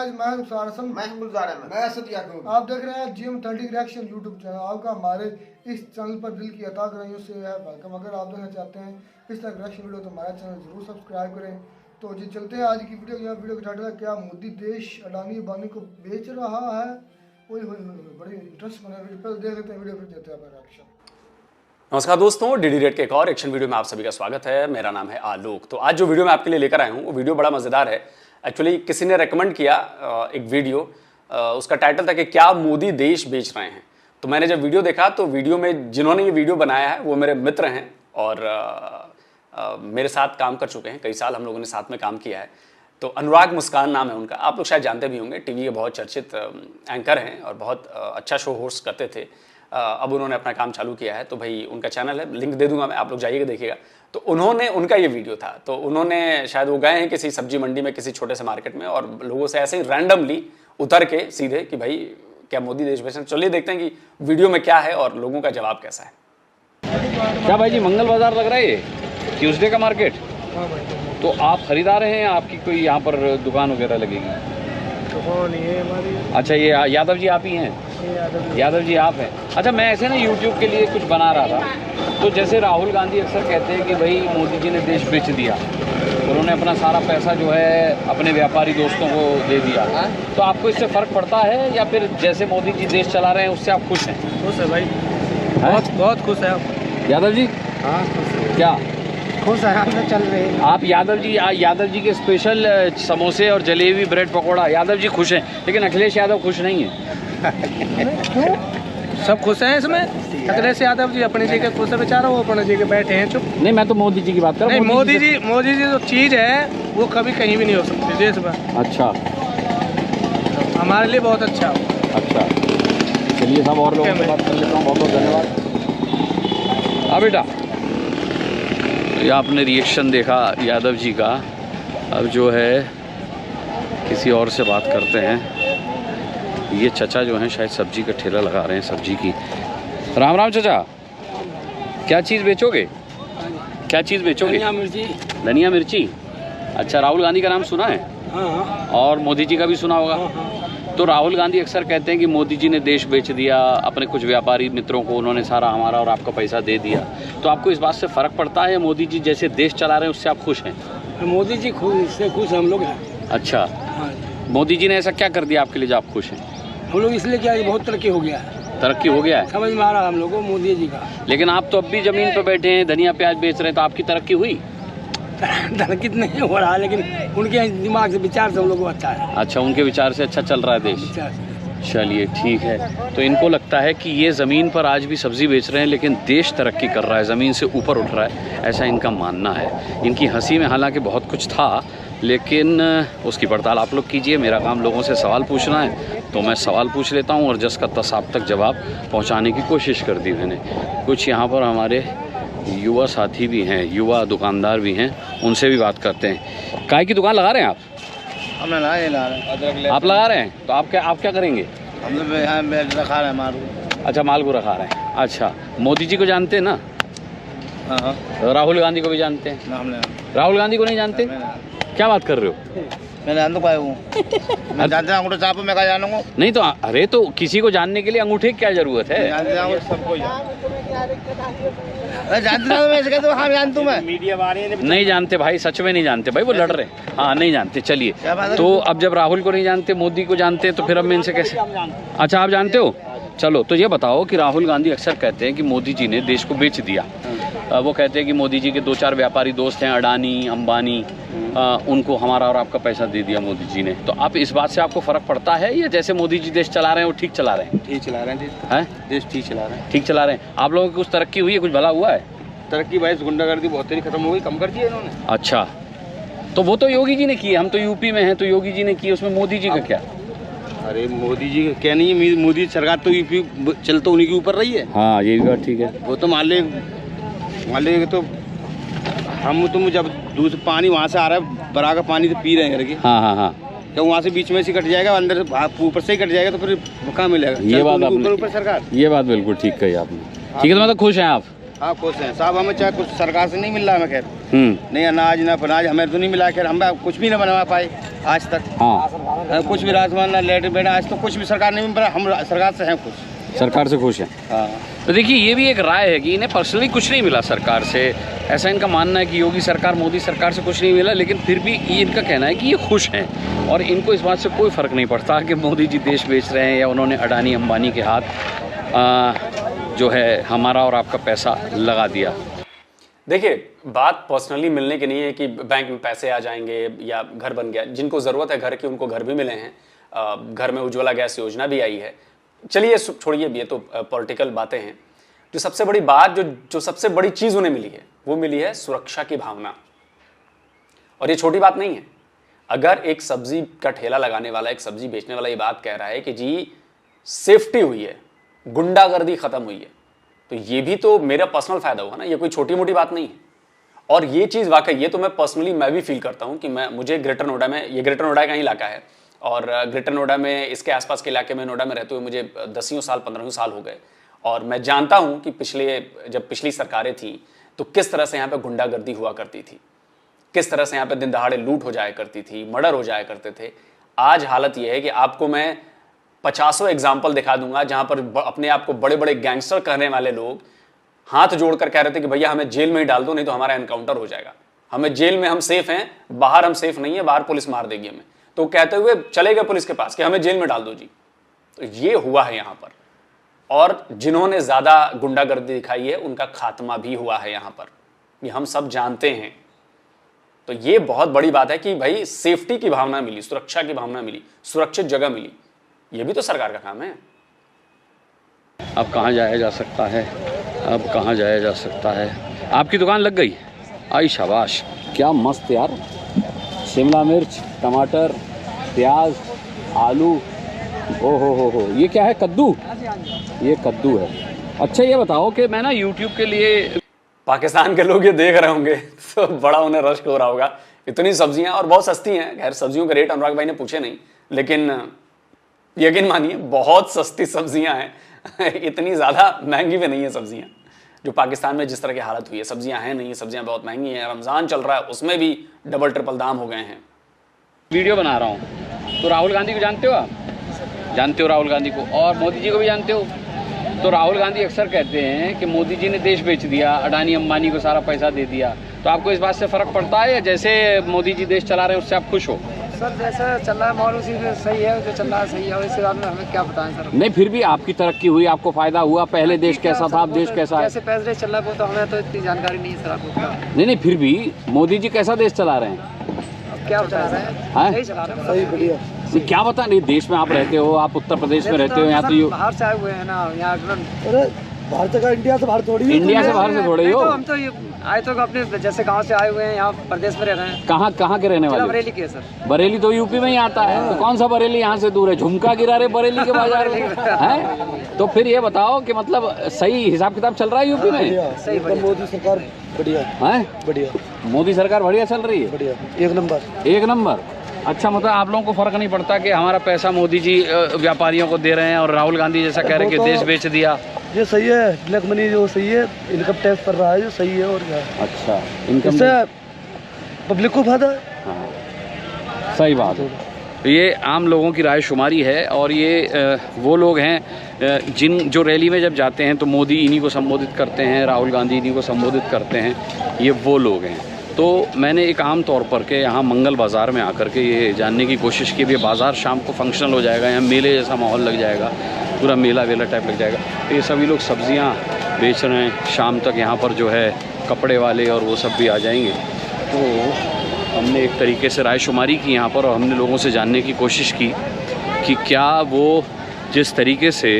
Guys, मैं गुलजार हसन, मैं असद याकूब। आप देख रहे हैं GM30 रिएक्शन यूट्यूब चैनल। आपका हमारे इस चैनल पर दिल की अता गहराइयों से है वेलकम। अगर आप देखना चाहते हैं इस तरह रिएक्शन वीडियो तो हमारा चैनल जरूर सब्सक्राइब करें। तो जी चलते हैं आज की वीडियो। यह वीडियो का टाइटल है क्या मोदी देश अडानी अंबानी को बेच रहा है। बड़ी इंटरेस्ट बना वीडियो, पहले देख लेते हैं वीडियो फिर देते हैं अपना रिएक्शन। नमस्कार दोस्तों, डीडी रेड के एक और एक्शन वीडियो में आप सभी का स्वागत है। मेरा नाम है आलोक। तो आज जो वीडियो मैं आपके लिए लेकर आया हूँ वो वीडियो बड़ा मज़ेदार है। एक्चुअली किसी ने रेकमेंड किया एक वीडियो, उसका टाइटल था कि क्या मोदी देश बेच रहे हैं। तो मैंने जब वीडियो देखा तो वीडियो में जिन्होंने ये वीडियो बनाया है वो मेरे मित्र हैं और मेरे साथ काम कर चुके हैं। कई साल हम लोगों ने साथ में काम किया है। तो अनुराग मुस्कान नाम है उनका, आप लोग शायद जानते भी होंगे। टीवी के बहुत चर्चित एंकर हैं और बहुत अच्छा शो होस्ट करते थे। अब उन्होंने अपना काम चालू किया है, तो भाई उनका चैनल है, लिंक दे दूंगा मैं, आप लोग जाइएगा देखिएगा। तो उनका ये वीडियो था। तो उन्होंने शायद वो गए हैं किसी सब्जी मंडी में, किसी छोटे से मार्केट में, और लोगों से ऐसे ही रैंडमली उतर के सीधे कि भाई क्या मोदी देश बेच रहे हैं। चलिए देखते हैं कि वीडियो में क्या है और लोगों का जवाब कैसा है। क्या भाई जी, मंगल बाजार लग रहा है ये ट्यूसडे का मार्केट? हाँ भाई, तो आप खरीदार हैं, आपकी कोई यहाँ पर दुकान वगैरह लगेगी? दुकान ये हमारी। अच्छा, ये यादव जी आप ही हैं? यादव जी आप हैं। अच्छा, मैं ऐसे ना यूट्यूब के लिए कुछ बना रहा था। तो जैसे राहुल गांधी अक्सर कहते हैं कि भाई मोदी जी ने देश बेच दिया, उन्होंने अपना सारा पैसा जो है अपने व्यापारी दोस्तों को दे दिया। तो आपको इससे फ़र्क पड़ता है या फिर जैसे मोदी जी देश चला रहे हैं उससे आप खुश हैं? खुश है भाई, बहुत खुश है आप। यादव जी? हाँ खुश है। क्या खुश है, हम तो चल रहे हैं। आप यादव जी के स्पेशल समोसे और जलेबी ब्रेड पकौड़ा, यादव जी खुश हैं, लेकिन अखिलेश यादव खुश नहीं है। सब खुश हैं इसमें। अखिलेश यादव जी अपनी जगह खुश है बेचारा, वो अपनी जगह बैठे हैं चुप। नहीं, मैं तो मोदी जी की बात कर रहा हूँ। मोदी जी जो चीज़ है वो कभी कहीं भी नहीं हो सकती देश में। अच्छा, हमारे लिए बहुत अच्छा हो। अच्छा, चलिए सब और लोगों से बात कर लेता हूँ। बहुत बहुत धन्यवाद। हाँ बेटा, ये आपने रिएक्शन देखा यादव जी का। अब जो है किसी और से बात करते हैं। ये चचा जो हैं शायद सब्जी का ठेला लगा रहे हैं, सब्जी की। राम राम चचा, क्या चीज़ बेचोगे? क्या चीज़ बेचोगे? धनिया मिर्ची। धनिया मिर्ची। अच्छा, राहुल गांधी का नाम सुना है? हाँ। और मोदी जी का भी सुना होगा। तो राहुल गांधी अक्सर कहते हैं कि मोदी जी ने देश बेच दिया, अपने कुछ व्यापारी मित्रों को उन्होंने सारा हमारा और आपका पैसा दे दिया। तो आपको इस बात से फ़र्क पड़ता है? मोदी जी जैसे देश चला रहे हैं उससे आप खुश हैं? मोदी जी इससे खुश हम लोग हैं। अच्छा, मोदी जी ने ऐसा क्या कर दिया आपके लिए जो आप खुश हैं? हम लोग इसलिए क्या, बहुत तरक्की हो गया है। तरक्की हो गया है? समझ में आ रहा है हम लोग को मोदी जी का। लेकिन आप तो अब भी ज़मीन पर बैठे हैं, धनिया प्याज बेच रहे हैं, तो आपकी तरक्की हुई? तरक्की नहीं हो रहा, लेकिन उनके दिमाग से, विचार से हम लोग को अच्छा है। अच्छा, उनके विचार से अच्छा चल रहा है देश। विचार से। चलिए ठीक है। तो इनको लगता है कि ये ज़मीन पर आज भी सब्ज़ी बेच रहे हैं लेकिन देश तरक्की कर रहा है, ज़मीन से ऊपर उठ रहा है, ऐसा इनका मानना है। इनकी हंसी में हालांकि बहुत कुछ था, लेकिन उसकी पड़ताल आप लोग कीजिए। मेरा काम लोगों से सवाल पूछना है, तो मैं सवाल पूछ लेता हूँ और जस का तस आप तक जवाब पहुँचाने की कोशिश कर दी मैंने। कुछ यहाँ पर हमारे युवा साथी भी हैं, युवा दुकानदार भी हैं, उनसे भी बात करते हैं। काय की दुकान लगा रहे हैं आप? हम ला रहे आप लगा रहे हैं, तो आप क्या करेंगे? हम लोग यहाँ रखा रहे हैं माल। अच्छा, माल को रखा रहे हैं। अच्छा, मोदी जी को जानते हैं ना? हाँ। राहुल गांधी को भी जानते हैं? ना, हमने राहुल गांधी को नहीं जानते? क्या बात कर रहे हो? मैं जान तो पाया हूँ। मैं जानते हैं अंगूठे छाप, मैं क्या जानूंगा? नहीं तो अरे, तो किसी को जानने के लिए अंगूठे की क्या जरूरत है? जानते हैं सबको। जानते हो मैं कहते हाँ जानता हूँ मैं। मीडिया वाले नहीं जानते भाई, सच में नहीं जानते भाई, वो लड़ रहे हैं। हाँ, नहीं जानते। चलिए, तो अब जब राहुल को नहीं जानते, मोदी को जानते हैं, तो फिर अब मैं इनसे कैसे? अच्छा, आप जानते हो? चलो, तो ये बताओ कि राहुल गांधी अक्सर कहते हैं कि मोदी जी ने देश को बेच दिया। वो कहते हैं कि मोदी जी के 2-4 व्यापारी दोस्त हैं, अडानी अंबानी, उनको हमारा और आपका पैसा दे दिया मोदी जी ने। तो आप इस बात से आपको फ़र्क पड़ता है या जैसे मोदी जी देश चला रहे हैं वो ठीक चला रहे हैं? ठीक चला रहे हैं। देश ठीक चला रहे हैं। ठीक चला रहे हैं। आप लोगों की कुछ तरक्की हुई है, कुछ भला हुआ है? तरक्की भाई, गुंडागर्दी बहुत तेरी खत्म हो गई, कम कर दिया इन्होंने। अच्छा, तो वो तो योगी जी ने की है, हम तो यूपी में हैं, तो योगी जी ने की, उसमें मोदी जी का क्या? अरे मोदी जी क्या नहीं है, मोदी सरकार तो यूपी चल तो उन्हीं के ऊपर रही है। हाँ, ये भी बात ठीक है। वो तो मान ले तो हम तुम जब दूसरा पानी वहाँ से आ रहा है, बरा का पानी तो पी रहे हैं करके। हाँ, तो वहाँ से बीच में से कट जाएगा, अंदर ऊपर से ही कट जाएगा, तो फिर कहाँ मिलेगा? ये बात आपने, ऊपर सरकार, ये बात बिल्कुल ठीक कही आपने। ठीक है, तो मतलब खुश हैं आप? हाँ खुश हैं साहब। हमें चाहे कुछ सरकार से नहीं मिल रहा है, खैर नहीं अनाज ना फनाज हमें तो नहीं मिला, खैर हम कुछ भी ना बनवा पाए आज तक। हाँ, कुछ भी राजमान ना लेट बेटा, आज तो कुछ भी सरकार नहीं मिल रहा, हम सरकार से हैं खुश। सरकार से खुश हैं। हाँ। तो देखिए ये भी एक राय है कि इन्हें पर्सनली कुछ नहीं मिला सरकार से, ऐसा इनका मानना है कि योगी सरकार मोदी सरकार से कुछ नहीं मिला, लेकिन फिर भी ये इनका कहना है कि ये खुश हैं और इनको इस बात से कोई फ़र्क नहीं पड़ता कि मोदी जी देश बेच रहे हैं या उन्होंने अडानी अंबानी के हाथ जो है हमारा और आपका पैसा लगा दिया। देखिए, बात पर्सनली मिलने की नहीं है कि बैंक में पैसे आ जाएंगे या घर बन गया। जिनको ज़रूरत है घर की उनको घर भी मिले हैं, घर में उज्ज्वला गैस योजना भी आई है। चलिए छोड़िए, ये तो पॉलिटिकल बातें हैं। जो सबसे बड़ी बात, जो सबसे बड़ी चीज़ उन्हें मिली है, वो मिली है सुरक्षा की भावना। और ये छोटी बात नहीं है। अगर एक सब्जी का ठेला लगाने वाला, एक सब्जी बेचने वाला ये बात कह रहा है कि जी सेफ्टी हुई है, गुंडागर्दी खत्म हुई है, तो ये भी तो मेरा पर्सनल फायदा होगा ना, ये कोई छोटी मोटी बात नहीं है। और ये चीज़ वाकई, ये तो मैं पर्सनली मैं भी फील करता हूँ कि मुझे ग्रेटर नोएडा में, ये ग्रेटर नोएडा का ही इलाका है और ग्रेटर नोएडा में, इसके आसपास के इलाके में, नोएडा में रहते हुए मुझे 10 साल 15 साल हो गए और मैं जानता हूँ कि जब पिछली सरकारें थी तो किस तरह से यहाँ पे गुंडागर्दी हुआ करती थी, किस तरह से यहाँ पे दिन दहाड़े लूट हो जाया करती थी, मर्डर हो जाया करते थे। आज हालत यह है कि आपको मैं 50 एग्जाम्पल दिखा दूंगा जहाँ पर अपने आप को बड़े बड़े गैंगस्टर कहने वाले लोग हाथ जोड़कर कह रहे थे कि भैया हमें जेल में ही डाल दो, नहीं तो हमारा एनकाउंटर हो जाएगा, हमें जेल में हम सेफ हैं, बाहर हम सेफ नहीं है, बाहर पुलिस मार देगी हमें। तो कहते हुए चले गए पुलिस के पास कि हमें जेल में डाल दो जी। तो ये हुआ है यहाँ पर, और जिन्होंने ज्यादा गुंडागर्दी दिखाई है उनका खात्मा भी हुआ है यहाँ पर, ये हम सब जानते हैं। तो ये बहुत बड़ी बात है कि भाई सेफ्टी की भावना मिली, सुरक्षा की भावना मिली, सुरक्षित जगह मिली, ये भी तो सरकार का काम है। अब कहाँ जाया जा सकता है, अब कहाँ जाया जा सकता है। आपकी दुकान लग गई, आई शाबाश, क्या मस्त यार। शिमला मिर्च, टमाटर, प्याज, आलू, ओ हो, ये क्या है, कद्दू? ये कद्दू है। अच्छा ये बताओ कि मैं ना YouTube के लिए, पाकिस्तान के लोग ये देख रहे होंगे तो बड़ा उन्हें रश्क हो रहा होगा। इतनी सब्जियां और बहुत सस्ती हैं। खैर सब्जियों के रेट अनुराग भाई ने पूछे नहीं, लेकिन यकीन मानिए बहुत सस्ती सब्जियां हैं इतनी ज़्यादा महंगी भी नहीं है सब्जियां। जो पाकिस्तान में जिस तरह की हालत हुई है, सब्जियां हैं नहीं, सब्जियां बहुत महंगी हैं। रमज़ान चल रहा है, उसमें भी डबल ट्रिपल दाम हो गए हैं। वीडियो बना रहा हूँ तो राहुल गांधी को जानते हो आप? जानते हो राहुल गांधी को, और मोदी जी को भी जानते हो। तो राहुल गांधी अक्सर कहते हैं कि मोदी जी ने देश बेच दिया, अडानी अंबानी को सारा पैसा दे दिया। तो आपको इस बात से फ़र्क पड़ता है या जैसे मोदी जी देश चला रहे हैं उससे आप खुश हो? सर जैसा चल रहा है माहौल उसी से सही है, जो चल रहा है सही है, और इसके बाद में हमें क्या बताएं सर। नहीं फिर भी आपकी तरक्की हुई, आपको फायदा हुआ। पहले देश कैसा था, अब देश कैसा है? कैसे पैसे चल रहा है वो तो हमें तो इतनी जानकारी नहीं है सर आपको। नहीं फिर भी मोदी जी कैसा देश चला रहे हैं? अब क्या बताया हैं? सही चला रहे हैं, सही बढ़िया। क्या बता नहीं, देश में आप रहते हो, आप उत्तर प्रदेश में रहते हो, यहाँ तो बाहर से आए हुए हैं ना यहाँ। भारत का इंडिया से बाहर थोड़ी, इंडिया से बाहर से थोड़े हो। हम तो आए तो अपने जैसे गांव से आए हुए हैं, यहाँ प्रदेश में रह रहे हैं। कहाँ के रहने वाले? बरेली के सर। बरेली तो यूपी में ही आता है, तो कौन सा बरेली यहाँ से दूर है? झुमका गिरा रहे बरेली के बाजार में है। तो फिर ये बताओ कि मतलब सही हिसाब किताब चल रहा है यूपी में? सही, मोदी सरकार बढ़िया है, बढ़िया, मोदी सरकार बढ़िया चल रही है, बढ़िया, एक नंबर। अच्छा मतलब आप लोगों को फर्क नहीं पड़ता कि हमारा पैसा मोदी जी व्यापारियों को दे रहे हैं और राहुल गांधी जैसा कह रहे हैं कि देश बेच दिया? ये सही है, ब्लैक मनी जो सही है, इनकम टैक्स कर रहा है जो सही है। और क्या? अच्छा, इनकम पब्लिक को फायदा है। हाँ, सही बात है। तो ये आम लोगों की राय शुमारी है और ये वो लोग हैं जो रैली में जब जाते हैं तो मोदी इन्हीं को संबोधित करते हैं, राहुल गांधी इन्हीं को संबोधित करते हैं, ये वो लोग हैं। तो मैंने एक आम तौर पर के यहाँ मंगल बाज़ार में आकर के ये जानने की कोशिश की, ये बाज़ार शाम को फंक्शनल हो जाएगा, यहाँ मेले जैसा माहौल लग जाएगा, पूरा मेला वेला टाइप लग जाएगा। तो ये सभी लोग सब्जियाँ बेच रहे हैं, शाम तक यहाँ पर जो है कपड़े वाले और वो सब भी आ जाएंगे। तो हमने एक तरीके से रायशुमारी की यहाँ पर और हमने लोगों से जानने की कोशिश की कि क्या वो जिस तरीके से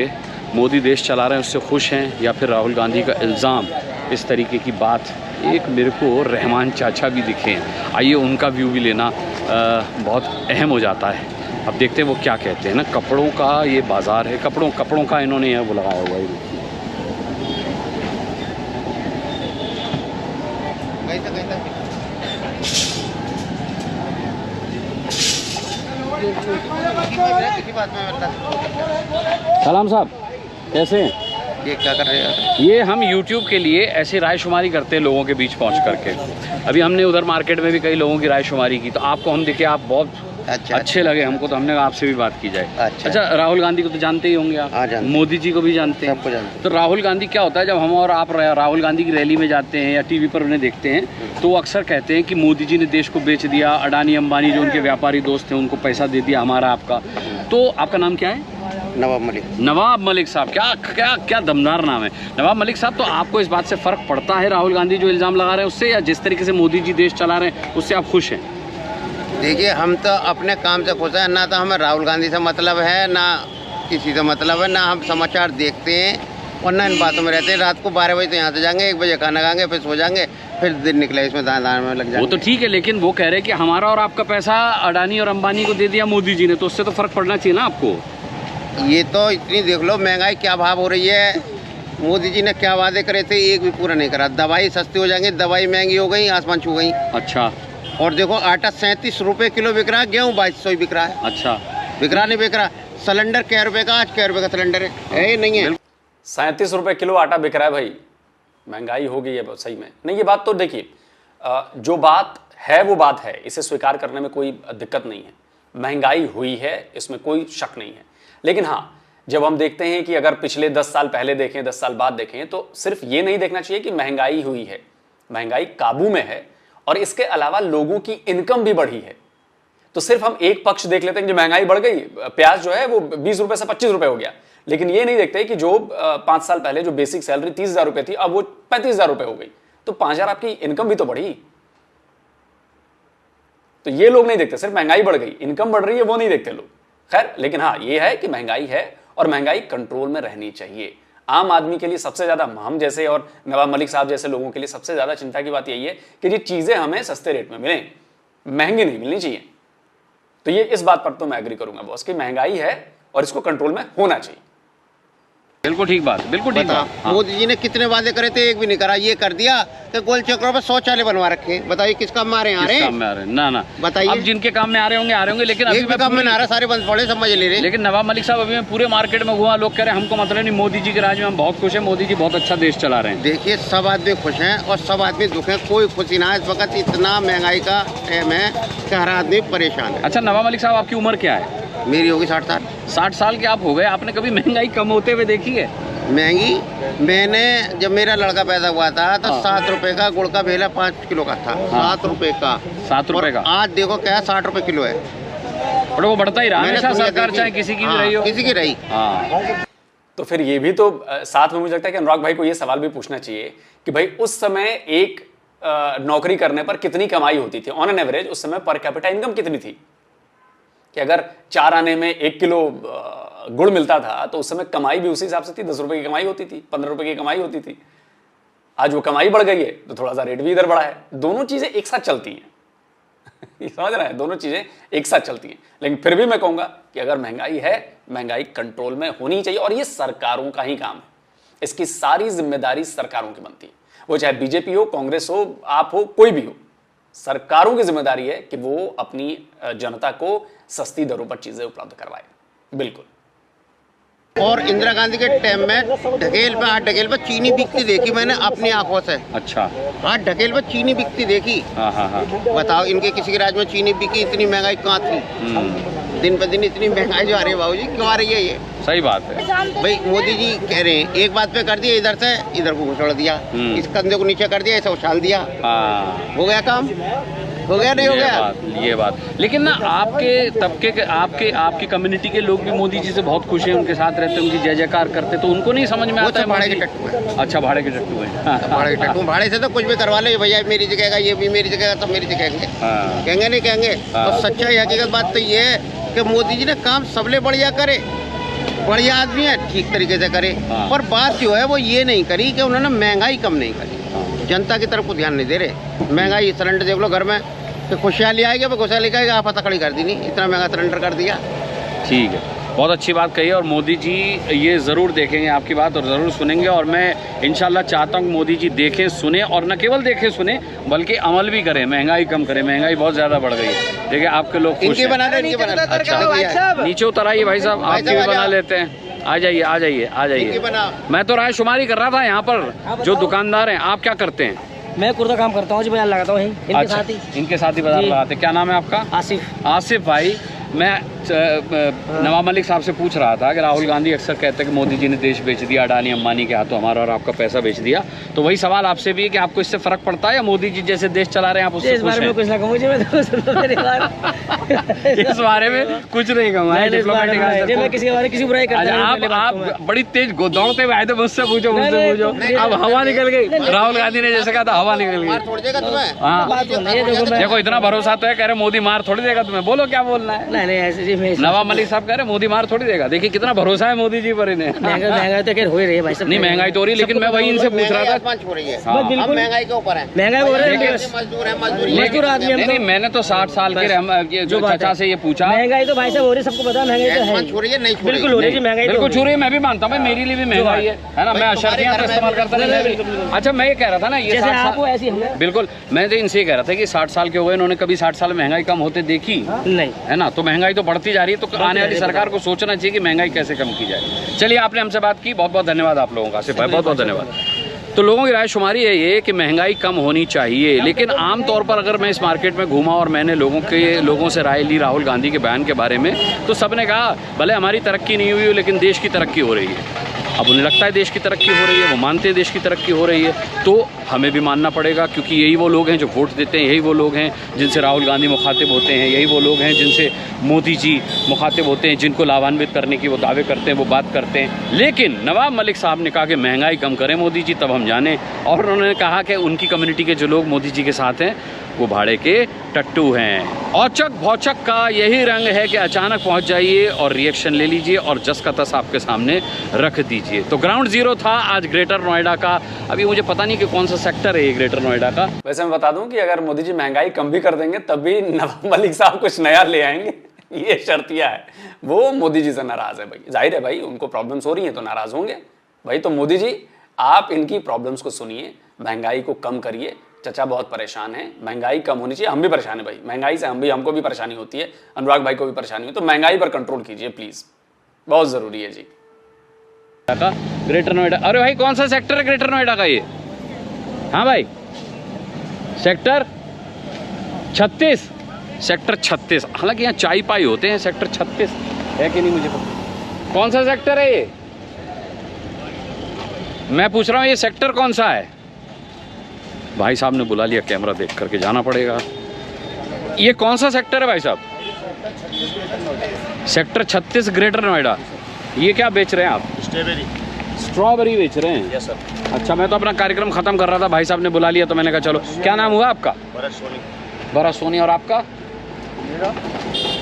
मोदी देश चला रहे हैं उससे खुश हैं या फिर राहुल गांधी का इल्ज़ाम, इस तरीके की बात। एक मेरे को रहमान चाचा भी दिखे हैं, आइए उनका व्यू भी लेना बहुत अहम हो जाता है। अब देखते हैं वो क्या कहते हैं ना। कपड़ों का ये बाज़ार है, कपड़ों का इन्होंने यहाँ वो लगाया हुआ है। सलाम साहब, कैसे हैं? ये क्या कर रहे हैं? ये हम YouTube के लिए ऐसी रायशुमारी करते हैं लोगों के बीच पहुंच करके। अभी हमने उधर मार्केट में भी कई लोगों की रायशुमारी की, तो आपको हम दिखे, आप बहुत अच्छा। अच्छे लगे हमको, तो हमने कहा आपसे भी बात की जाए। अच्छा, राहुल गांधी को तो जानते ही होंगे आप? हाँ, जानते। मोदी जी को भी जानते हैं? सबको जानते। तो राहुल गांधी क्या होता है, जब हम और आप राहुल गांधी की रैली में जाते हैं या टीवी पर उन्हें देखते हैं, तो वो अक्सर कहते हैं कि मोदी जी ने देश को बेच दिया, अडानी अंबानी जो उनके व्यापारी दोस्त हैं उनको पैसा दे दिया हमारा आपका। तो आपका नाम क्या है? नवाब मलिक। नवाब मलिक साहब, क्या क्या क्या दमदार नाम है नवाब मलिक साहब। तो आपको इस बात से फ़र्क पड़ता है राहुल गांधी जो इल्ज़ाम लगा रहे हैं उससे, या जिस तरीके से मोदी जी देश चला रहे हैं उससे आप खुश हैं? देखिए, हम तो अपने काम से खुश हैं, ना तो हमें राहुल गांधी से मतलब है, ना किसी से मतलब है, ना हम समाचार देखते हैं और ना इन बातों में रहते हैं। रात को 12 बजे तो यहाँ से जाएंगे, 1 बजे खाना खाएंगे, फिर सो जाएंगे, फिर दिन निकले इसमें दान में लग जाएंगे। वो तो ठीक है, लेकिन वो कह रहे हैं कि हमारा और आपका पैसा अडानी और अंबानी को दे दिया मोदी जी ने, तो उससे तो फ़र्क पड़ना चाहिए ना आपको। ये तो इतनी देख लो महंगाई क्या भाव हो रही है। मोदी जी ने क्या वादे करे थे, एक भी पूरा नहीं करा। दवाई सस्ती हो जाएंगी, दवाई महंगी हो गई, आसमान छू गई। अच्छा। और देखो, आटा 37 रुपये किलो बिक रहा है, गेहूँ 2200 ही बिक रहा है। अच्छा। बिक रहा नहीं बिक रहा। सिलेंडर क्या रुपये का, आज क्या रुपये का सिलेंडर है ही नहीं है। 37 रुपये किलो आटा बिक रहा है भाई। महंगाई हो गई है सही में। नहीं, ये बात तो देखिए, जो बात है वो बात है, इसे स्वीकार करने में कोई दिक्कत नहीं है। महंगाई हुई है, इसमें कोई शक नहीं है। लेकिन हाँ, जब हम देखते हैं कि अगर पिछले 10 साल पहले देखें, 10 साल बाद देखें, तो सिर्फ ये नहीं देखना चाहिए कि महंगाई हुई है। महंगाई काबू में है और इसके अलावा लोगों की इनकम भी बढ़ी है। तो सिर्फ हम एक पक्ष देख लेते हैं कि महंगाई बढ़ गई, प्याज जो है वो 20 रुपए से 25 रुपए हो गया, लेकिन ये नहीं देखते कि जो 5 साल पहले जो बेसिक सैलरी 30,000 रुपए थी, अब वो 35,000 रुपए हो गई। तो 5,000 आपकी इनकम भी तो बढ़ी। तो ये लोग नहीं देखते, सिर्फ महंगाई बढ़ गई, इनकम बढ़ रही है, वो नहीं देखते लोग। खैर, लेकिन हाँ, ये है कि महंगाई है और महंगाई कंट्रोल में रहनी चाहिए। आम आदमी के लिए सबसे ज्यादा, हम जैसे और नवाब मलिक साहब जैसे लोगों के लिए सबसे ज्यादा चिंता की बात यही है कि ये चीजें हमें सस्ते रेट में मिलें, महंगी नहीं मिलनी चाहिए। तो ये इस बात पर तो मैं एग्री करूंगा बॉस कि महंगाई है और इसको कंट्रोल में होना चाहिए। बिल्कुल ठीक बात, बिल्कुल ठीक बात। हाँ। मोदी जी ने कितने वादे करे थे, एक भी नहीं करा। ये कर दिया कि गोल चक्रों पर शौचालय बनवा रखे। बताइए किस काम में आ रहे हैं? किस काम में आ रहे हैं? ना ना, बताइए। अब जिनके काम में आ रहे होंगे, लेकिन अभी एक भी काम में ना आ रहा, सारे बंद पड़े, समझ ले रहे। लेकिन नवाब मलिक साहब, अभी मैं पूरे मार्केट में घुमा, लोग कह रहे हैं हमको मतलब नहीं, मोदी जी के राज में हम बहुत खुश हैं, मोदी जी बहुत अच्छा देश चला रहे हैं। देखिए, सब आदमी खुश हैं और सब आदमी दुख है, कोई खुशी ना है। इस वक्त इतना महंगाई का टाइम है कि हर आदमी परेशान है। अच्छा नवाब मलिक साहब, आपकी उम्र क्या है? मेरी होगी 60 साल। 60 साल के आप हो गए, आपने कभी महंगाई कम होते हुए देखी है? महंगी, मैंने जब मेरा लड़का पैदा हुआ था तो 7 रुपए का गुड़ का भेला 5 किलो का था। 7 रुपए का। 7 रुपए का। आज देखो क्या है, 60 रुपए किलो है। और वो बढ़ता ही रहा हमेशा, सरकार चाहे किसी की भी रही हो। किसी की रही। हाँ। तो फिर ये भी तो साथ में मुझे लगता है कि अनुराग भाई को ये सवाल भी पूछना चाहिए कि भाई उस समय एक नौकरी करने पर कितनी कमाई होती थी ऑन एन एवरेज? उस समय पर कैपिटा इनकम कितनी थी? कि अगर 4 आने में 1 किलो गुड़ मिलता था तो उस समय कमाई भी उसी हिसाब से थी। 10 रुपए की कमाई होती थी, 15 रुपए की कमाई होती थी। आज वो कमाई बढ़ गई है तो थोड़ा सा रेट भी इधर बढ़ा है। दोनों चीजें एक साथ चलती हैं समझ रहे हैं? दोनों चीजें एक साथ चलती हैं। लेकिन फिर भी मैं कहूंगा कि अगर महंगाई है, महंगाई कंट्रोल में होनी चाहिए और ये सरकारों का ही काम है। इसकी सारी जिम्मेदारी सरकारों की बनती है, वो चाहे बीजेपी हो, कांग्रेस हो, आप हो, कोई भी हो। सरकारों की जिम्मेदारी है कि वो अपनी जनता को सस्ती दरों पर चीजें उपलब्ध करवाए। बिल्कुल। और इंदिरा गांधी के टाइम में ढकेल पे हाथ ढकेल पे चीनी बिकती देखी मैंने अपनी आंखों से। अच्छा। हाथ ढकेल पे चीनी बिकती देखी। हाँ हाँ हाँ। बताओ, इनके किसी के राज्य में चीनी बिकी? इतनी महंगाई कहाँ थी? दिन पे दिन इतनी महंगाई जो आ रही है बाबूजी, क्यों आ रही है? ये सही बात है भाई। मोदी जी कह रहे हैं एक बात पे कर दिया, इधर से इधर को घुसड़ दिया, इस कंधे को नीचे कर दिया, ऐसा उछाल दिया। हाँ। हो गया काम? हो गया नहीं हो गया? ये बात। लेकिन ना आपके तबके के, आपकी कम्युनिटी के लोग भी मोदी जी से बहुत खुश हैं, उनके साथ रहते हैं, उनकी जय जयकार करते, तो उनको नहीं समझ में आता है? भाड़े के टट्टू है। अच्छा, भाड़े के टट्टू है। भाड़े के टट्टू, भाड़े से तो कुछ भी करवा ले, भैया मेरी जगह का, ये भी मेरी जगह का, सब मेरी जगह कहेंगे। कहेंगे नहीं कहेंगे? और सच्चाई हकीकत बात तो ये है कि मोदी जी ने काम सबले बढ़िया करे। बढ़िया आदमी है, ठीक तरीके से करे। पर बात जो है वो ये नहीं करी कि उन्होंने महंगाई कम नहीं करी। जनता की तरफ को ध्यान नहीं दे रहे। महंगाई सिलेंडर देख लो घर में, तो खुशहाली आएगी, अब खुशहाली का आप पता खड़ी कर दी नहीं, इतना महंगा सिलेंडर कर दिया। ठीक है, बहुत अच्छी बात कही है और मोदी जी ये ज़रूर देखेंगे आपकी बात और ज़रूर सुनेंगे। और मैं इंशाल्लाह चाहता हूँ मोदी जी देखें, सुने और न केवल देखें सुने बल्कि अमल भी करें, महंगाई कम करें। महंगाई बहुत ज़्यादा बढ़ गई है। देखिए आपके लोग खुश हैं। अच्छा, नीचे उतर आइए भाई साहब, आपके भी बना लेते हैं। आ जाइए आ जाइए आ जाइए। मैं तो राय शुमारी कर रहा था यहाँ पर जो दुकानदार हैं। आप क्या करते हैं? मैं कुर्ता काम करता हूँ जी, बाजार लगाता हूँ इनके साथ ही। इनके साथ ही बाजार जी। लगाते। क्या नाम है आपका? आसिफ भाई। मैं नवाब मलिक साहब से पूछ रहा था कि राहुल गांधी अक्सर कहते हैं कि मोदी जी ने देश बेच दिया, अडानी अंबानी के हाथों हमारा और आपका पैसा बेच दिया, तो वही सवाल आपसे भी है कि आपको इससे फर्क पड़ता है या मोदी जी जैसे देश चला रहे हैं आप उससे इस बारे में कुछ ना कहूँ जी, मैं तो इस बारे में कुछ नहीं कहूँगा। मैं किसी के बारे में किसी बुराई करता नहीं। आप बड़ी तेज दौड़ते हुए आए थे, मुझसे पूछो। अब हवा निकल गई। राहुल गांधी ने जैसे कहा था हवा निकल गई। हाँ देखो इतना भरोसा तो है, कह रहे मोदी मार थोड़ी देगा तुम्हें, बोलो क्या बोलना है। नहीं ऐसे जी, नवाब मलिक साहब कह रहे मोदी मार थोड़ी देगा। देखिए कितना भरोसा है मोदी जी पर इन्हें। महंगाई तो खैर हो ही रही है भाई साहब। नहीं महंगाई तो हो रही है, लेकिन मैं वही इनसे पूछ रहा था। बिल्कुल महंगाई के ऊपर है, महंगाई हो रही है, मजदूर है, मजदूरी मजदूर आदमी। नहीं मैंने तो 60 साल के जो चाचा से ये पूछा। महंगाई तो भाई साहब हो रही है, सबको पता है महंगाई तो है, छू रही है, नहीं बिल्कुल हो रही है महंगाई, बिल्कुल छू रही है। मैं भी मानता हूँ, मेरे लिए भी महंगाई है ना। मैं अशर्फियाँ इस्तेमाल करता नहीं। अच्छा मैं ये कह रहा था ना, ये बिल्कुल मैं तो इनसे कह रहा था कि 60 साल के हुए, इन्होंने कभी 60 साल महंगाई कम होते देखी नहीं है ना। तो महंगाई तो बढ़ती जा रही है, तो आने वाली सरकार को सोचना चाहिए कि महंगाई कैसे कम की जाए। चलिए आपने हमसे बात की, बहुत बहुत धन्यवाद आप लोगों का। आसिफ भाई बहुत बहुत धन्यवाद। तो लोगों की राय शुमारी है ये कि महंगाई कम होनी चाहिए, लेकिन आम तौर पर अगर मैं इस मार्केट में घूमा और मैंने लोगों से राय ली राहुल गांधी के बयान के बारे में, तो सबने कहा भले हमारी तरक्की नहीं हुई हो लेकिन देश की तरक्की हो रही है। अब उन्हें लगता है देश की तरक्की हो रही है, वो मानते हैं देश की तरक्की हो रही है, तो हमें भी मानना पड़ेगा, क्योंकि यही वो लोग हैं जो वोट देते हैं, यही वो लोग हैं जिनसे राहुल गांधी मुखातिब होते हैं, यही वो लोग हैं जिनसे मोदी जी मुखातिब होते हैं, जिनको लाभान्वित करने की वो दावे करते हैं, वो बात करते हैं। लेकिन नवाब मलिक साहब ने कहा कि महंगाई कम करें मोदी जी, तब हम जाने। और उन्होंने कहा कि उनकी कम्युनिटी के जो लोग मोदी जी के साथ हैं वो भाड़े के टट्टू हैं। औचक भौचक का यही रंग है कि अचानक पहुंच जाइए और रिएक्शन ले लीजिए और जस का तस आपके सामने रख दीजिए। तो ग्राउंड जीरो था आज ग्रेटर नोएडा का। अभी मुझे पता नहीं कि कौन सा सेक्टर है ये ग्रेटर नोएडा का। वैसे मैं बता दूं कि अगर मोदी जी महंगाई कम भी कर देंगे तब भी नवाब मलिक साहब कुछ नया ले आएंगे, ये शर्तिया है। वो मोदी जी से नाराज है भाई, जाहिर है भाई, उनको प्रॉब्लम्स हो रही हैं तो नाराज होंगे भाई। तो मोदी जी आप इनकी प्रॉब्लम्स को सुनिए, महंगाई को कम करिए। चचा बहुत परेशान है, महंगाई कम होनी चाहिए। हम भी परेशान है भाई महंगाई से, हमको भी परेशानी होती है, अनुराग भाई को भी परेशानी हो, तो महंगाई पर कंट्रोल कीजिए प्लीज, बहुत जरूरी है जी। ग्रेटर नोएडा, अरे भाई कौन सा सेक्टर है ग्रेटर नोएडा का ये? हाँ भाई सेक्टर 36, सेक्टर 36। हालांकि यहाँ चाय पाई होते हैं, सेक्टर 36 है कि नहीं मुझे पता। कौन सा सेक्टर है ये? मैं पूछ रहा हूँ ये सेक्टर कौन सा है? भाई साहब ने बुला लिया, कैमरा देख करके जाना पड़ेगा। ये कौन सा सेक्टर है भाई साहब? Sector 36 greater Noida. ये क्या बेच रहे हैं आप? स्ट्रॉबेरी बेच रहे हैं? Yes sir. अच्छा मैं तो अपना कार्यक्रम खत्म कर रहा था, भाई साहब ने बुला लिया तो मैंने कहा चलो। क्या नाम हुआ आपका? भरत सोनी। और आपका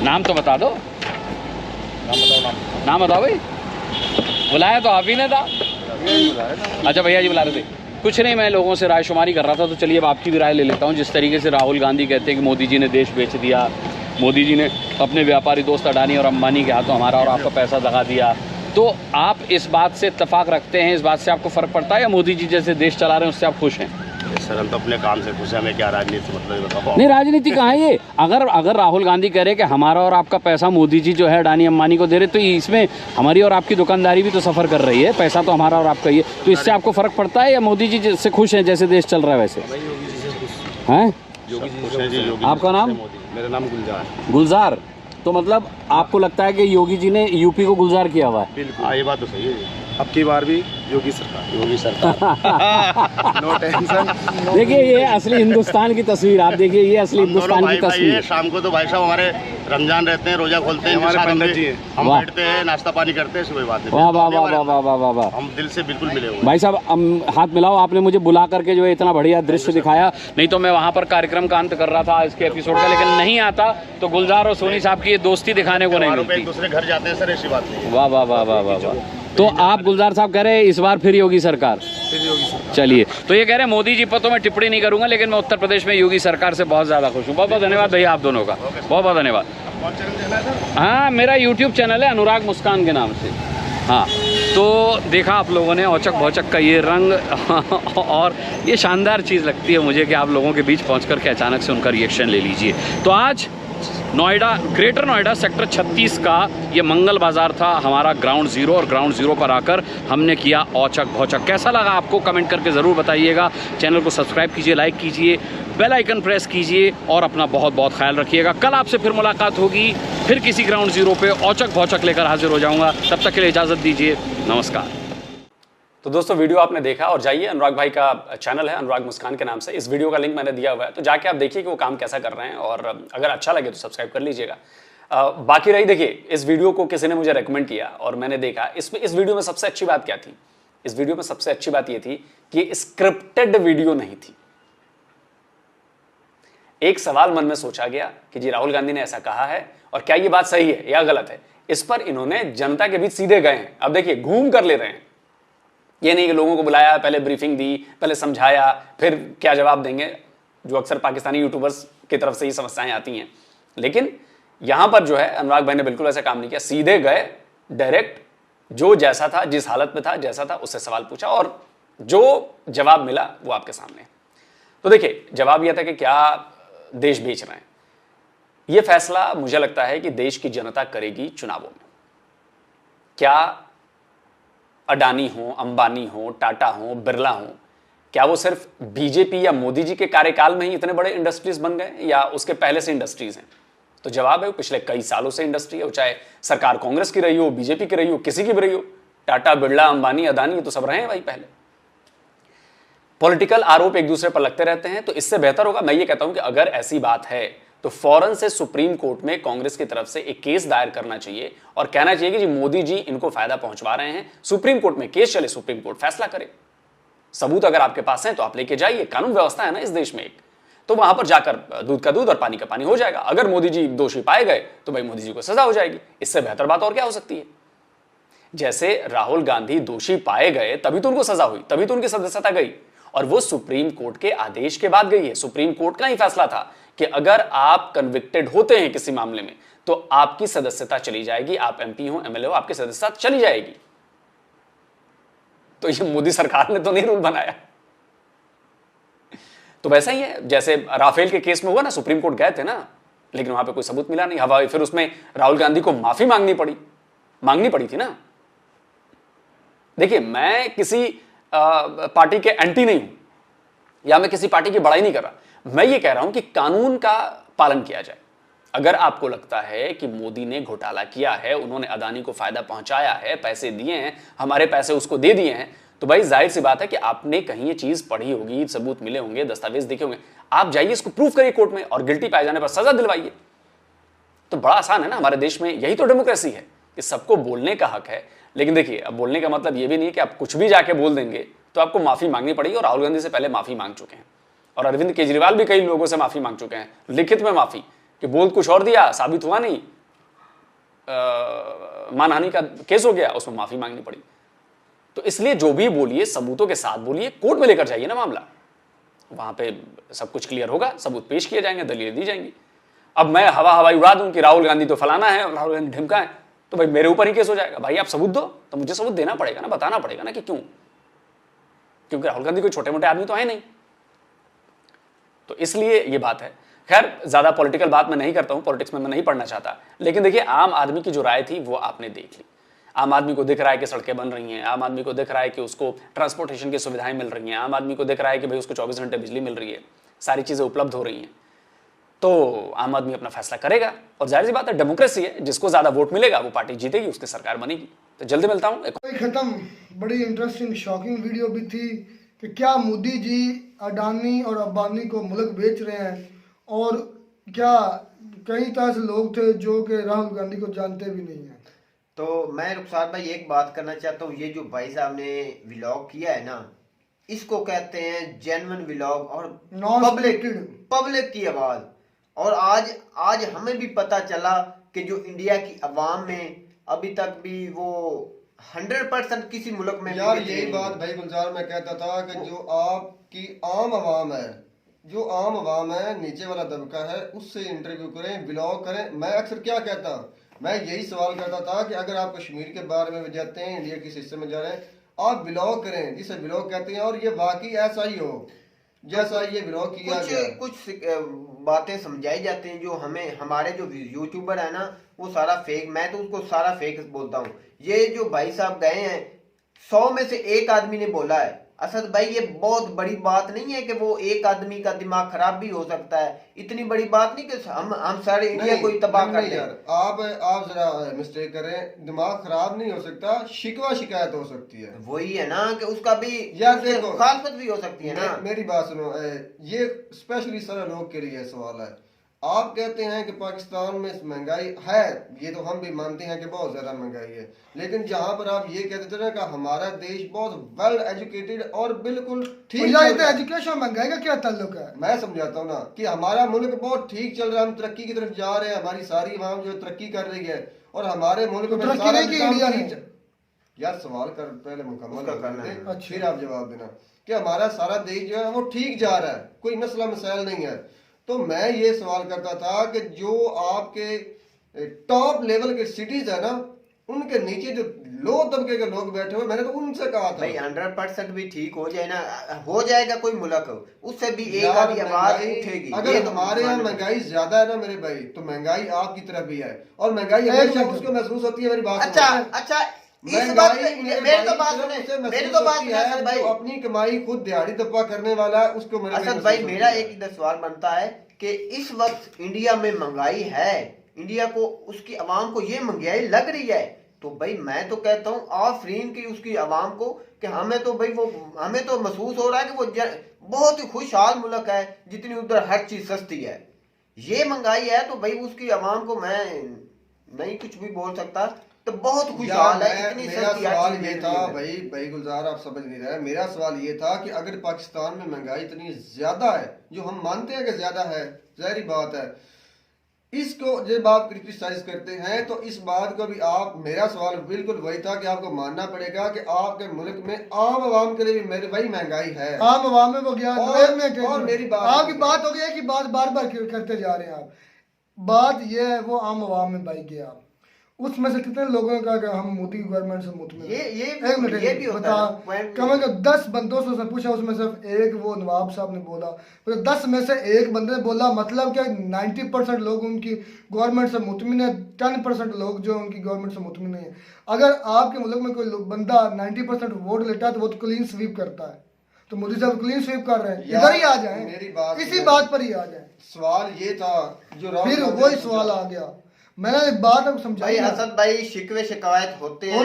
नाम तो बता दो। नाम बताओ भाई। बुलाया तो आप ही ने था। अच्छा भैया जी बुला रहे थे। कुछ नहीं, मैं लोगों से राय शुमारी कर रहा था, तो चलिए अब आपकी भी राय ले लेता हूँ। जिस तरीके से राहुल गांधी कहते हैं कि मोदी जी ने देश बेच दिया, मोदी जी ने अपने व्यापारी दोस्त अडानी और अंबानी के हाथों हमारा और आपका पैसा दगा दिया, तो आप इस बात से इत्तेफाक रखते हैं? इस बात से आपको फ़र्क पड़ता है या मोदी जी जैसे देश चला रहे हैं उससे आप खुश हैं? सर हम तो अपने काम से खुश हैं, हमें क्या राजनीति से मतलब बताओ। नहीं राजनीति कहाँ है ये? अगर राहुल गांधी कह रहे हैं कि हमारा और आपका पैसा मोदी जी जो है अडानी अंबानी को दे रहे, तो इसमें हमारी और आपकी दुकानदारी भी तो सफ़र कर रही है, पैसा तो हमारा और आपका ही है, तो इससे आपको फ़र्क पड़ता है या मोदी जी से खुश हैं जैसे देश चल रहा है वैसे? हैं? आपका नाम? मेरा नाम गुलजार। गुलजार, तो मतलब आपको लगता है कि योगी जी ने यूपी को गुलजार किया हुआ है? बिल्कुल, ये बात तो सही है। अब की बार भी योगी सरकार नो टेंशन। देखिए ये असली हिंदुस्तान की तस्वीर, आप देखिए ये असली हिंदुस्तान की तस्वीर। शाम को तो भाई साहब हमारे रमजान रहते हैं, रोजा खोलते हैं, हमारे पंडित जी हैं, हम बैठते हैं, नाश्ता पानी करते हैं, सुबह बात है। वाह वाह वाह वाह वाह वाह वाह वाह, हम दिल से बिल्कुल मिले हुए। भाई साहब हाथ मिलाओ, आपने मुझे बुला करके जो है इतना बढ़िया दृश्य दिखाया, नहीं तो मैं वहाँ पर कार्यक्रम का अंत कर रहा था इसके एपिसोड का, लेकिन नहीं आता तो गुलजार और सोनी साहब की ये दोस्ती दिखाने को नहीं मिलती। एक दूसरे घर जाते हैं सर, ऐसी बात नहीं। वाह वाह वाह वाह वाह वाह। तो आप गुलजार साहब कह रहे हैं इस बार फिर योगी सरकार? चलिए, तो ये कह रहे हैं मोदी जी पर तो मैं टिप्पणी नहीं करूंगा, लेकिन मैं उत्तर प्रदेश में योगी सरकार से बहुत ज़्यादा खुश हूँ। बहुत बहुत धन्यवाद भैया आप दोनों का, बहुत बहुत धन्यवाद। हाँ मेरा यूट्यूब चैनल है अनुराग मुस्कान के नाम से। हाँ तो देखा आप लोगों ने औचक भौचक का ये रंग और ये शानदार चीज़ लगती है मुझे कि आप लोगों के बीच पहुँच कर के अचानक से उनका रिएक्शन ले लीजिए। तो आज नोएडा, ग्रेटर नोएडा सेक्टर 36 का ये मंगल बाज़ार था, हमारा ग्राउंड ज़ीरो। और ग्राउंड ज़ीरो पर आकर हमने किया औचक भौचक। कैसा लगा आपको कमेंट करके ज़रूर बताइएगा। चैनल को सब्सक्राइब कीजिए, लाइक कीजिए, बेल आइकन प्रेस कीजिए और अपना बहुत बहुत ख्याल रखिएगा। कल आपसे फिर मुलाकात होगी, फिर किसी ग्राउंड ज़ीरो पे औचक भौचक लेकर हाजिर हो जाऊँगा। तब तक के लिए इजाज़त दीजिए, नमस्कार। तो दोस्तों वीडियो आपने देखा और जाइए, अनुराग भाई का चैनल है अनुराग मुस्कान के नाम से, इस वीडियो का लिंक मैंने दिया हुआ है, तो जाके आप देखिए कि वो काम कैसा कर रहे हैं और अगर अच्छा लगे तो सब्सक्राइब कर लीजिएगा। बाकी रही, देखिए इस वीडियो को किसी ने मुझे रेकमेंड किया और मैंने देखा, इसमें इस वीडियो में सबसे अच्छी बात क्या थी? इस वीडियो में सबसे अच्छी बात ये थी कि ये स्क्रिप्टेड वीडियो नहीं थी। एक सवाल मन में सोचा गया कि जी राहुल गांधी ने ऐसा कहा है और क्या ये बात सही है या गलत है। इस पर इन्होंने जनता के बीच सीधे गए हैं। अब देखिए घूम कर ले रहे हैं, ये नहीं कि लोगों को बुलाया, पहले ब्रीफिंग दी, पहले समझाया, फिर क्या जवाब देंगे, जो अक्सर पाकिस्तानी यूट्यूबर्स की तरफ से ही समस्याएं आती हैं। लेकिन यहां पर जो है अनुराग भाई ने बिल्कुल ऐसा काम नहीं किया, सीधे गए, डायरेक्ट जो जैसा था, जिस हालत में था, जैसा था, उससे सवाल पूछा और जो जवाब मिला वो आपके सामने। तो देखिए जवाब यह था कि क्या देश बेच रहे हैं। यह फैसला मुझे लगता है कि देश की जनता करेगी चुनावों में। क्या अडानी हो, अंबानी हो, टाटा हो, बिरला हो, क्या वो सिर्फ बीजेपी या मोदी जी के कार्यकाल में ही इतने बड़े इंडस्ट्रीज बन गए या उसके पहले से इंडस्ट्रीज हैं? तो जवाब है वो पिछले कई सालों से इंडस्ट्री है, वो चाहे सरकार कांग्रेस की रही हो, बीजेपी की रही हो, किसी की भी रही हो। टाटा, बिरला, अंबानी, अदानी, ये तो सब रहे हैं भाई पहले। पॉलिटिकल आरोप एक दूसरे पर लगते रहते हैं, तो इससे बेहतर होगा, मैं ये कहता हूं कि अगर ऐसी बात है तो फौरन से सुप्रीम कोर्ट में कांग्रेस की तरफ से एक केस दायर करना चाहिए और कहना चाहिए कि जी मोदी जी इनको फायदा पहुंचवा रहे हैं। सुप्रीम कोर्ट में केस चले, सुप्रीम कोर्ट फैसला करे। सबूत अगर आपके पास है तो आप लेके जाइए, कानून व्यवस्था है ना इस देश में एक, तो वहां पर जाकर दूध का दूध और पानी का पानी हो जाएगा। अगर मोदी जी दोषी पाए गए तो भाई मोदी जी को सजा हो जाएगी। इससे बेहतर बात और क्या हो सकती है? जैसे राहुल गांधी दोषी पाए गए तभी तो उनको सजा हुई, तभी तो उनकी सदस्यता गई, और वो सुप्रीम कोर्ट के आदेश के बाद गई है। सुप्रीम कोर्ट का ही फैसला था कि अगर आप कन्विक्टेड होते हैं किसी मामले में तो आपकी सदस्यता चली जाएगी, आप एमपी हो, एमएलए हो, आपकी सदस्यता चली जाएगी। तो ये मोदी सरकार ने तो नहीं रूल बनाया। तो वैसा ही है जैसे राफेल के केस में हुआ ना, सुप्रीम कोर्ट गए थे ना, लेकिन वहां पे कोई सबूत मिला नहीं, हवा, फिर उसमें राहुल गांधी को माफी मांगनी पड़ी थी ना। देखिए मैं किसी पार्टी के एंटी नहीं हूं या मैं किसी पार्टी की बड़ाई नहीं कर रहा, मैं ये कह रहा हूं कि कानून का पालन किया जाए। अगर आपको लगता है कि मोदी ने घोटाला किया है, उन्होंने अदानी को फायदा पहुंचाया है, पैसे दिए हैं, हमारे पैसे उसको दे दिए हैं, तो भाई जाहिर सी बात है कि आपने कहीं ये चीज पढ़ी होगी, सबूत मिले होंगे, दस्तावेज दिखे होंगे, आप जाइए इसको प्रूफ करिए कोर्ट में और गिल्टी पाए जाने पर सजा दिलवाइए। तो बड़ा आसान है ना, हमारे देश में यही तो डेमोक्रेसी है कि सबको बोलने का हक है। लेकिन देखिए अब बोलने का मतलब ये भी नहीं है कि आप कुछ भी जाके बोल देंगे तो आपको माफी मांगनी पड़ेगी, और राहुल गांधी से पहले माफी मांग चुके हैं और अरविंद केजरीवाल भी कई लोगों से माफी मांग चुके हैं, लिखित में माफी, कि बोल कुछ और दिया, साबित हुआ नहीं, मानहानि का केस हो गया, उसमें माफी मांगनी पड़ी। तो इसलिए जो भी बोलिए सबूतों के साथ बोलिए, कोर्ट में लेकर जाइए ना मामला, वहां पे सब कुछ क्लियर होगा, सबूत पेश किए जाएंगे, दलीलें दी जाएंगी। अब मैं हवाई उड़ा दूं कि राहुल गांधी तो फलाना है, राहुल गांधी ढिमका है, तो भाई मेरे ऊपर ही केस हो जाएगा। भाई आप सबूत दो, तो मुझे सबूत देना पड़ेगा ना, बताना पड़ेगा ना कि क्यों, क्योंकि राहुल गांधी कोई छोटे मोटे आदमी तो है नहीं। तो इसलिए ये बात है। खैर ज्यादा पॉलिटिकल बात मैं नहीं करता हूं, पॉलिटिक्स में मैं नहीं पढ़ना चाहता, लेकिन देखिए आम आदमी की जो राय थी वो आपने देख ली। आम आदमी को दिख रहा है कि सड़कें बन रही हैं, आम आदमी को दिख रहा है कि उसको ट्रांसपोर्टेशन की सुविधाएं मिल रही हैं, आम आदमी को दिख रहा है कि भाई उसको 24 घंटे बिजली मिल रही है, सारी चीजें उपलब्ध हो रही हैं। तो आम आदमी अपना फैसला करेगा और जाहिर सी बात है डेमोक्रेसी है, जिसको ज्यादा वोट मिलेगा वो पार्टी जीतेगी, उसकी सरकार बनेगी। तो जल्दी मिलता हूँ। खत्म। बड़ी इंटरेस्टिंग शॉकिंग वीडियो भी थी कि क्या मोदी जी अडानी और अंबानी को मुल्क बेच रहे हैं, और क्या कई तरह से लोग थे जो कि राहुल गांधी को जानते भी नहीं हैं। तो मैं रुखसार भाई एक बात करना चाहता हूँ, ये जो भाई साहब ने व्लॉग किया है ना, इसको कहते हैं जेन्युइन व्लॉग और पब्लिक की आवाज। और आज हमें भी पता चला कि जो इंडिया की आवाम में अभी तक भी वो 100% किसी मुल्क में यार यही बात भाई गुलजार मैं कहता था कि जो आपकी आम आवाम है, जो आम आवाम है, नीचे वाला तबका है, उससे इंटरव्यू करें, ब्लॉग करें। मैं अक्सर क्या कहता, मैं यही सवाल करता था कि अगर आप कश्मीर के बारे में जाते हैं, इंडिया किस हिस्से में जा रहे हैं, आप ब्लॉग करें, जिसे ब्लॉग कहते हैं, और ये वाकई ऐसा ही हो। जैसा ये विरोध किया गया है। कुछ बातें समझाई जाती हैं जो हमें, हमारे जो यूट्यूबर है ना वो सारा फेक, मैं तो उसको सारा फेक बोलता हूँ। ये जो भाई साहब गए हैं 100 में से एक आदमी ने बोला है। असद भाई ये बहुत बड़ी बात नहीं है कि वो एक आदमी का दिमाग खराब भी हो सकता है, इतनी बड़ी बात नहीं कि हम सारे इंडिया को ही तबाह कर दें। यार आप जरा मिस्टेक करें, दिमाग खराब नहीं हो सकता, शिकवा शिकायत हो सकती है। वही है ना कि उसका भी यार देखो मुखालफत भी हो सकती है ना। मेरी बात सुनो, ये स्पेशली सारे लोग के लिए सवाल है। आप कहते हैं कि पाकिस्तान में महंगाई है, ये तो हम भी मानते हैं कि बहुत ज्यादा महंगाई है, लेकिन जहां पर आप ये कहते थे ना कि हमारा देश बहुत वेल एजुकेटेड और बिल्कुल ठीक चल रहा है। एजुकेशन महंगाई का क्या ताल्लुक है? मैं समझाता हूँ ना कि हमारा मुल्क बहुत ठीक चल रहा है, हम तरक्की की तरफ जा रहे हैं, हमारी सारी आवाम जो तरक्की कर रही है और हमारे मुल्क में तरक्की नहीं की इंडिया ने। यार सवाल कर पहले मुकम्मल करना है, फिर आप जवाब देना कि हमारा सारा देश जो है वो ठीक जा रहा है, कोई मसला मसाइल नहीं है। तो मैं ये सवाल करता था कि जो आपके टॉप लेवल के सिटीज है ना, उनके नीचे जो लो तबके के लोग बैठे हुए, मैंने तो उनसे कहा था भाई 100% भी ठीक हो जाए ना, हो जाएगा कोई मुल्क उससे भी एक आधी आवाज उठेगी। अगर हमारे यहाँ महंगाई ज्यादा है ना मेरे भाई, तो महंगाई आपकी तरफ भी है और महंगाई हमेशा उसको महसूस होती है। मेरी बात अच्छा भाई अपनी कमाई खुद दिहाड़ी दब्बा करने वाला है उसको। असद भाई मेरा एक इधर सवाल बनता है कि इस वक्त इंडिया में महंगाई है, इंडिया को उसकी आवाम को ये महंगाई लग रही है, तो भाई मैं तो कहता हूँ आफरीन की उसकी आवाम को कि हमें तो भाई वो हमें तो महसूस हो रहा है कि वो बहुत ही खुशहाल मुल्क है, जितनी उधर हर चीज सस्ती है। ये महंगाई है तो भाई उसकी आवाम को मैं नहीं कुछ भी बोल सकता, तो बहुत खुशहाल है। इतनी मेरा सवाल ये था भाई गुलजार, आप समझ नहीं रहे। मेरा सवाल ये था कि अगर पाकिस्तान में महंगाई इतनी ज्यादा है, जो हम मानते हैं कि ज्यादा है, जाहिर बात है, इसको जब आप क्रिटिसाइज करते हैं तो इस बात को भी आप, मेरा सवाल बिल्कुल वही था कि आपको मानना पड़ेगा कि आपके मुल्क में आम आवाम के लिए भी मेरे भाई महंगाई है। आम आवाम में वो गया और मेरी बात आपकी बात हो गई है कि बात बार बार करते जा रहे हैं आप। बात ये है वो आम आवाम में भाई गया, उसमें से कितने लोगों का कि हम मोदी गवर्नमेंट से मुतमिन, ये भी होता है। कम से कम 10 बंदों से पूछा, उसमें सिर्फ एक वो नवाब साहब ने बोला, तो 10 में से एक बंदे ने बोला, मतलब क्या 90% लोग उनकी गवर्नमेंट से मुतमिन है, 10% लोग जो उनकी गवर्नमेंट से मुतमिन नहीं है। अगर आपके मुल्क में कोई बंदा 90% वोट लेता है तो वो तो क्लीन स्वीप करता है, तो मोदी साहब क्लीन स्वीप कर रहे हैं। इधर ही आ जाए, मेरी बात इसी बात पर ही आ जाए। सवाल ये था जो फिर वही सवाल आ गया, मैंने एक बात आपको समझाई। असद भाई शिकवे शिकायत होते हैं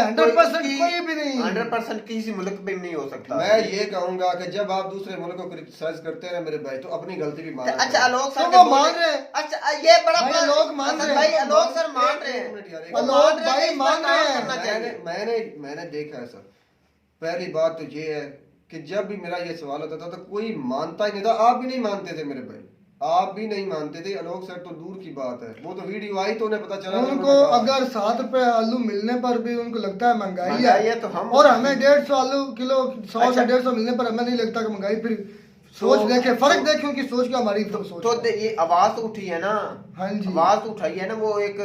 100% कोई भी नहीं, 100% किसी मुल्क में नहीं हो सकता। मैं ये कहूंगा कि जब आप दूसरे मुल्क को क्रिटिसाइज करते हैं मेरे भाई, तो अपनी गलती भी मानो। अच्छा आलोक सर वो मान रहे हैं। अच्छा ये बड़ा लोग मान रहे हैं भाई, आलोक सर मान रहे हैं, आलोक भाई मान रहे हैं। मैंने देखा है सर। पहली बात तो ये है कि जब भी मेरा ये सवाल होता था तो कोई मानता ही नहीं था, आप भी नहीं मानते थे मेरे भाई, आप भी नहीं मानते थे। आलोक सर तो दूर की बात है, वो तो वीडियो आई तो उन्हें पता चला। उनको अगर 7 रुपए आलू मिलने पर भी उनको लगता है महंगाई है, तो हम और हमें 150 आलू किलो 100 से 150 मिलने पर हमें नहीं लगता कि महंगाई। फिर सोच देखे, फर्क देखे उनकी सोच का हमारी सोच। तो ये आवाज तो उठी है ना, हाँ जी, आवाज तो उठाई है ना, वो एक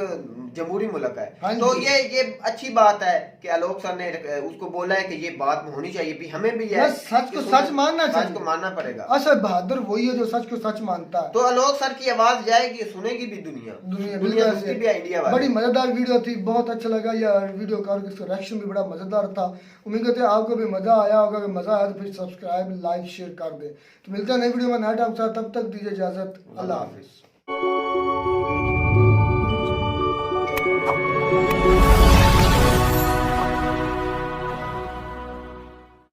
जमहूरी मुल्क है। हाँ तो ये अच्छी बात है कि आलोक सर ने उसको बोला है कि ये बात होनी चाहिए भी, हमें भी है सच को सच मानना चाहिए, सच को मानना पड़ेगा। असद बहादुर वही है जो सच को सच मानता है। तो आलोक सर की आवाज जाएगी, सुनेगी भी दुनिया सुनती भी, इंडिया बड़ी मजेदार वीडियो थी, बहुत अच्छा लगा यह वीडियो का, इसका रिएक्शन भी बड़ा मजेदार था। उम्मीद करते हैं आपको भी मजा आया होगा। अगर मजा आया तो फिर सब्सक्राइब लाइक शेयर कर दे। तो मिलते हैं नई वीडियो में नए टॉपिक के साथ, तब तक दीजिए इजाजत, अल्लाह हाफिज।